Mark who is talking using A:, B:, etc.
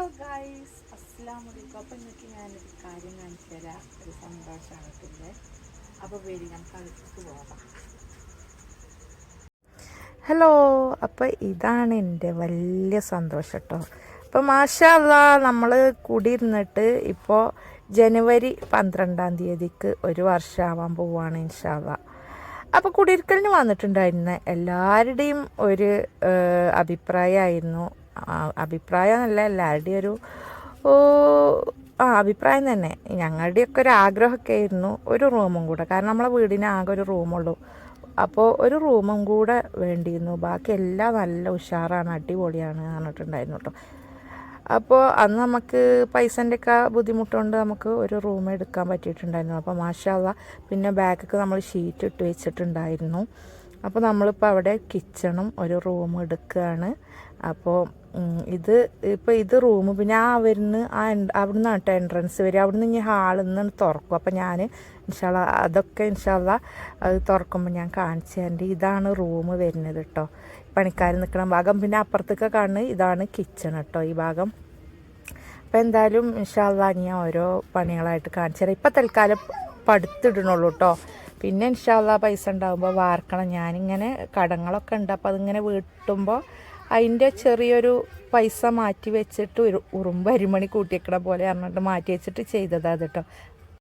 A: Guys, അസ്സലാമലൈക്കും. അപ്പോൾ ഇന്നൊക്കെ ഞാനൊരു കാര്യം കാണിച്ചു തരാം. ഒരു സന്തോഷമാകത്തില്ലേ? അപ്പോൾ വരി നമുക്ക് അടുത്ത് പോകാം. ഹലോ, അപ്പോൾ ഇതാണ് എൻ്റെ വലിയ സന്തോഷം കേട്ടോ. അപ്പോൾ മാഷാ അല്ലാ, നമ്മൾ കൂടിയിരുന്നിട്ട് ഇപ്പോൾ ജനുവരി 12 ഒരു വർഷമാവാൻ പോവുകയാണ് ഇൻഷാ അല്ലാ. അപ്പോൾ കുടിയിരിക്കലിന് വന്നിട്ടുണ്ടായിരുന്ന എല്ലാവരുടെയും ഒരു അഭിപ്രായമായിരുന്നു. അഭിപ്രായം എന്നല്ല, എല്ലാവരുടെയും ഒരു അഭിപ്രായം തന്നെ. ഞങ്ങളുടെയൊക്കെ ഒരു ആഗ്രഹമൊക്കെ ആയിരുന്നു ഒരു റൂമും കൂടെ. കാരണം നമ്മളെ വീടിന് ആകെ ഒരു റൂമുള്ളൂ. അപ്പോൾ ഒരു റൂമും കൂടെ വേണ്ടിയിരുന്നു. ബാക്കി എല്ലാം നല്ല ഉഷാറാണ്, അടിപൊളിയാണ് പറഞ്ഞിട്ടുണ്ടായിരുന്നു കേട്ടോ. അപ്പോൾ അന്ന് നമുക്ക് പൈസൻ്റെയൊക്കെ ബുദ്ധിമുട്ടുകൊണ്ട് നമുക്ക് ഒരു റൂം എടുക്കാൻ പറ്റിയിട്ടുണ്ടായിരുന്നു. അപ്പോൾ മാഷാ അല്ലാ, പിന്നെ ബാക്കൊക്കെ നമ്മൾ ഷീറ്റ് ഇട്ട് വെച്ചിട്ടുണ്ടായിരുന്നു. അപ്പോൾ നമ്മളിപ്പോൾ അവിടെ കിച്ചണും ഒരു റൂം എടുക്കുകയാണ്. അപ്പോൾ ഇത് റൂം, പിന്നെ അവിടെ നിന്നാണ് കേട്ടോ എൻട്രൻസ് വരിക. അവിടെ നിന്ന് ഇനി ഹാളിൽ നിന്ന് തുറക്കും. അപ്പോൾ ഞാൻ ഇൻഷാ അല്ലാ അതൊക്കെ ഇൻഷാ അല്ലാ അത് തുറക്കുമ്പോൾ ഞാൻ കാണിച്ചു തരേണ്ടി. ഇതാണ് റൂം വരുന്നത് കേട്ടോ, പണിക്കാർ നിൽക്കുന്ന ഭാഗം. പിന്നെ അപ്പുറത്തൊക്കെ കാണുന്നത് ഇതാണ് കിച്ചൺ കേട്ടോ, ഈ ഭാഗം. അപ്പോൾ എന്തായാലും ഇൻഷാ അല്ലാ ഞാൻ ഓരോ പണികളായിട്ട് കാണിച്ചു തരാം. ഇപ്പം തൽക്കാലം പടുത്തിടണുള്ളൂ കേട്ടോ. പിന്നെ ഇൻഷാ അല്ലാ പൈസ ഉണ്ടാകുമ്പോൾ വാർക്കണം. ഞാനിങ്ങനെ കടങ്ങളൊക്കെ ഉണ്ട്, അപ്പോൾ അതിങ്ങനെ വീട്ടുമ്പോൾ അതിൻ്റെ ചെറിയൊരു പൈസ മാറ്റി വെച്ചിട്ട് ഒരു ഉറുമ്പ് അരിമണി കൂട്ടിയേക്കണ പോലെ പറഞ്ഞിട്ട് മാറ്റി വെച്ചിട്ട് ചെയ്തതാണ് കേട്ടോ.